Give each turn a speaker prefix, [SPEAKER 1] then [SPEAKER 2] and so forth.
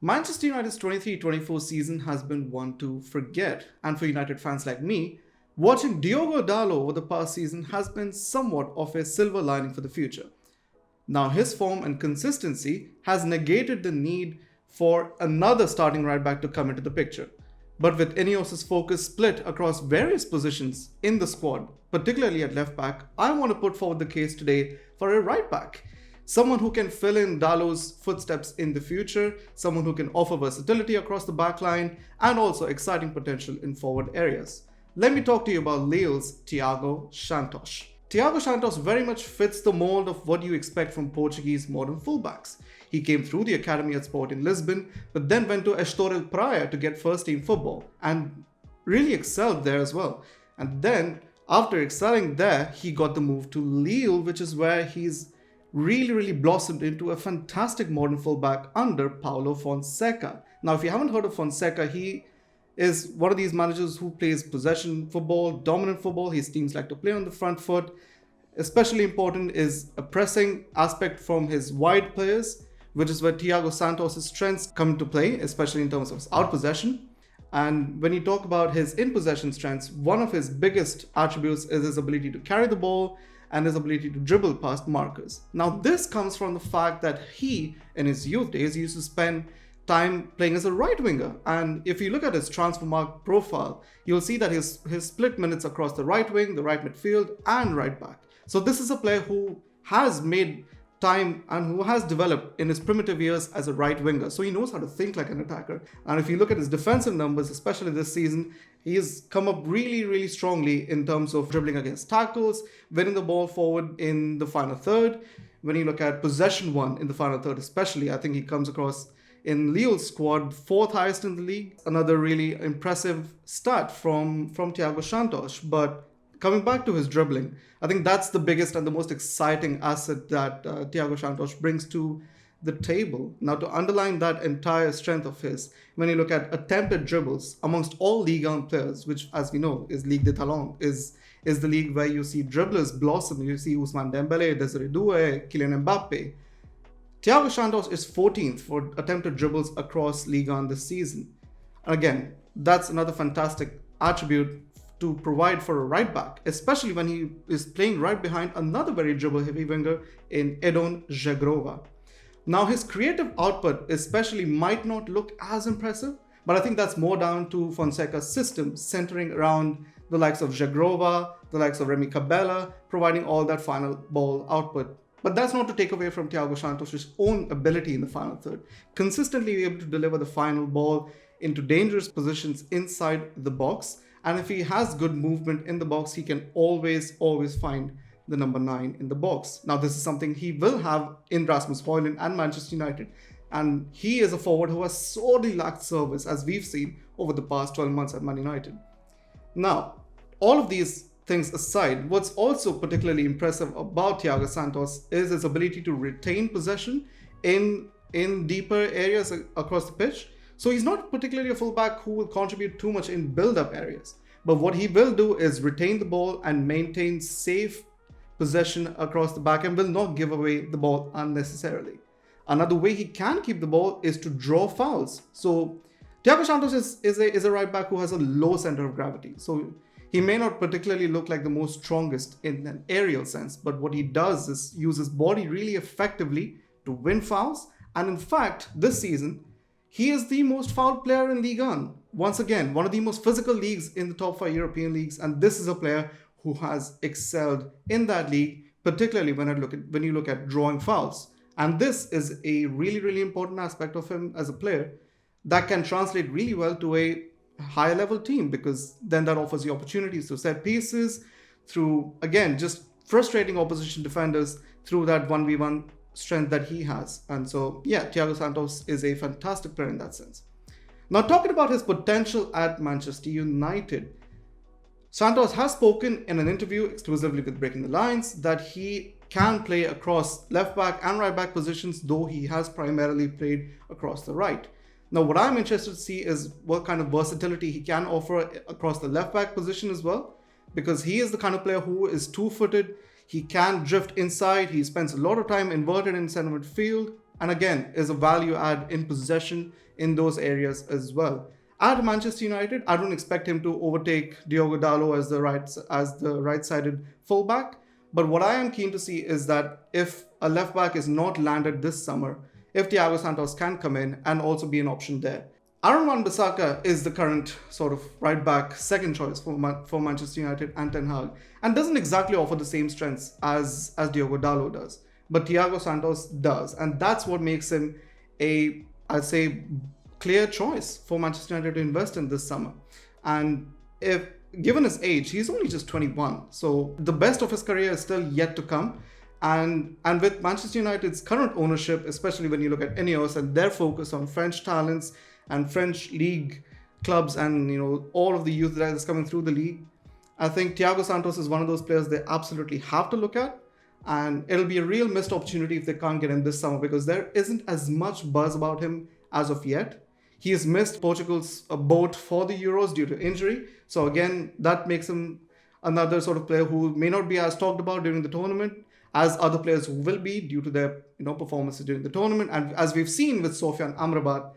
[SPEAKER 1] Manchester United's 23-24 season has been one to forget, and for United fans like me, watching Diogo Dalot over the past season has been somewhat of a silver lining for the future. Now, his form and consistency has negated the need for another starting right back to come into the picture. But with Ineos's focus split across various positions in the squad, particularly at left back, I want to put forward the case today for a right back. Someone who can fill in Dalot's footsteps in the future, someone who can offer versatility across the back line, and also exciting potential in forward areas. Let me talk to you about Lille's Diogo Dalot. Diogo Dalot very much fits the mold of what you expect from Portuguese modern fullbacks. He came through the academy at Sporting Lisbon, but then went to Estoril Praia to get first team football and really excelled there as well. And then, after excelling there, he got the move to Lille, which is where he's really blossomed into a fantastic modern fullback under Paulo Fonseca. Now, if you haven't heard of Fonseca, he is one of these managers who plays possession football, dominant football. His teams like to play on the front foot. Especially important is a pressing aspect from his wide players, which is where Diogo Dalot's strengths come into play, especially in terms of his out possession. And when you talk about his in possession strengths, one of his biggest attributes is his ability to carry the ball and his ability to dribble past markers. Now, this comes from the fact that he, in his youth days, used to spend time playing as a right winger. And if you look at his transfermarkt profile, you'll see that his split minutes across the right wing, the right midfield, and right back. So this is a player who has made time and who has developed in his primitive years as a right winger. So he knows how to think like an attacker. And if you look at his defensive numbers, especially this season, he has come up really strongly in terms of dribbling against tackles, winning the ball forward in the final third. When you look at possession won in the final third especially, I think he comes across in Lille's squad, fourth highest in the league. Another really impressive stat from Diogo Dalot. But coming back to his dribbling, I think that's the biggest and the most exciting asset that Diogo Dalot brings to the table. Now, to underline that entire strength of his, when you look at attempted dribbles amongst all Ligue 1 players, which, as we know, is Ligue des Talents, is the league where you see dribblers blossom. You see Ousmane Dembélé, Desiré Doué, Kylian Mbappé. Diogo Dalot is 14th for attempted dribbles across Ligue 1 this season. Again, that's another fantastic attribute to provide for a right back, especially when he is playing right behind another very dribble-heavy winger in Edon Żegrova. Now, his creative output especially might not look as impressive, but I think that's more down to Fonseca's system centering around the likes of Żegrova, the likes of Remy Cabella, providing all that final ball output. But that's not to take away from Diogo Dalot's own ability in the final third, consistently be able to deliver the final ball into dangerous positions inside the box. And if he has good movement in the box, he can always find the number 9 in the box. Now, this is something he will have in Rasmus Højlund and Manchester United. And he is a forward who has sorely lacked service, as we've seen over the past 12 months at Man United. Now, all of these things aside, what's also particularly impressive about Diogo Dalot is his ability to retain possession in deeper areas across the pitch. So he's not particularly a fullback who will contribute too much in build-up areas. But what he will do is retain the ball and maintain safe possession across the back and will not give away the ball unnecessarily. Another way he can keep the ball is to draw fouls. So Diogo Dalot is a right back who has a low center of gravity. So he may not particularly look like the most strongest in an aerial sense, but what he does is use his body really effectively to win fouls. And in fact, this season, he is the most fouled player in Ligue 1. Once again, one of the most physical leagues in the top 5 European leagues. And this is a player who has excelled in that league, particularly when you look at drawing fouls. And this is a really important aspect of him as a player that can translate really well to a higher level team, because then that offers you opportunities to set pieces through, again, just frustrating opposition defenders through that 1v1 strength that he has. And so, yeah, Diogo Dalot is a fantastic player in that sense. Now, talking about his potential at Manchester United, Dalot has spoken in an interview exclusively with Breaking the Lines that he can play across left back and right back positions, though he has primarily played across the right. Now, what I'm interested to see is what kind of versatility he can offer across the left back position as well, because he is the kind of player who is two-footed. He can drift inside. He spends a lot of time inverted in center midfield, and again is a value add in possession in those areas as well. At Manchester United, I don't expect him to overtake Diogo Dalot as the right-sided fullback. But what I am keen to see is that if a left back is not landed this summer, if Thiago Santos can come in and also be an option there. Aaron Wan-Bissaka is the current sort of right back second choice for Manchester United and Ten Hag, and doesn't exactly offer the same strengths as Diogo Dalot does, but Thiago Santos does, and that's what makes him a, I'd say, clear choice for Manchester United to invest in this summer. And if given his age, he's only just 21, so the best of his career is still yet to come. And with Manchester United's current ownership, especially when you look at Ineos and their focus on French talents and French league clubs, and all of the youth that is coming through the league, I think Thiago Santos is one of those players they absolutely have to look at, and it'll be a real missed opportunity if they can't get him this summer, because there isn't as much buzz about him as of yet. He has missed Portugal's boat for the Euros due to injury, so again that makes him another sort of player who may not be as talked about during the tournament as other players who will be due to their performances during the tournament. And as we've seen with Sofyan Amrabat,